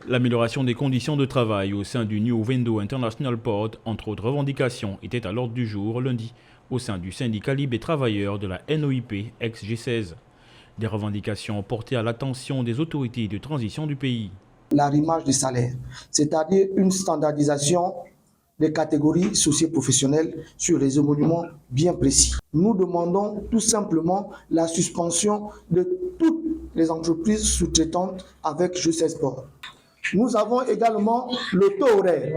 L'amélioration des conditions de travail au sein du New Window International Port, entre autres revendications, était à l'ordre du jour lundi au sein du syndicat libre des travailleurs de la NOIP ex-G16. Des revendications portées à l'attention des autorités de transition du pays. L'arrimage des salaires, c'est-à-dire une standardisation des catégories socio-professionnelles sur des émoluments bien précis. Nous demandons tout simplement la suspension de toutes les entreprises sous-traitantes avec G16 Port. Nous avons également le taux horaire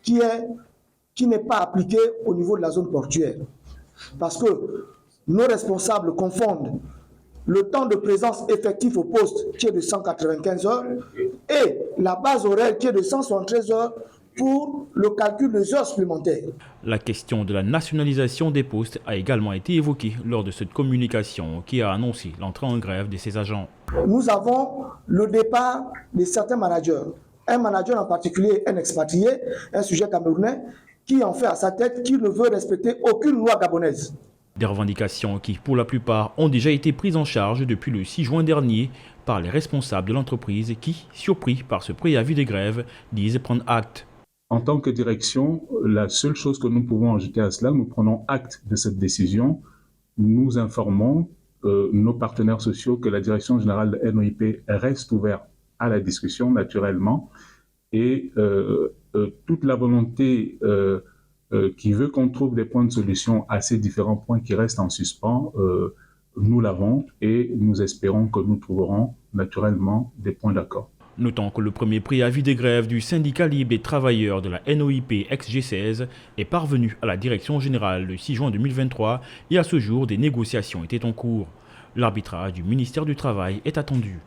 qui n'est pas appliqué au niveau de la zone portuaire. Parce que nos responsables confondent le temps de présence effectif au poste qui est de 195 heures et la base horaire qui est de 173 heures pour le calcul des heures supplémentaires. La question de la nationalisation des postes a également été évoquée lors de cette communication qui a annoncé l'entrée en grève de ses agents. Nous avons le départ de certains managers. Un manager en particulier, un expatrié, un sujet camerounais, qui en fait à sa tête qu'il ne veut respecter aucune loi gabonaise. Des revendications qui, pour la plupart, ont déjà été prises en charge depuis le 6 juin dernier par les responsables de l'entreprise qui, surpris par ce préavis de grève, disent prendre acte. En tant que direction, la seule chose que nous pouvons ajouter à cela, nous prenons acte de cette décision. Nous informons nos partenaires sociaux que la direction générale de NOIP reste ouverte à la discussion, naturellement, et toute la volonté qui veut qu'on trouve des points de solution à ces différents points qui restent en suspens, nous l'avons et nous espérons que nous trouverons naturellement des points d'accord. Notons que le premier préavis de grève du syndicat libre des travailleurs de la NOIP ex-G16 est parvenu à la direction générale le 6 juin 2023 et à ce jour des négociations étaient en cours. L'arbitrage du ministère du Travail est attendu.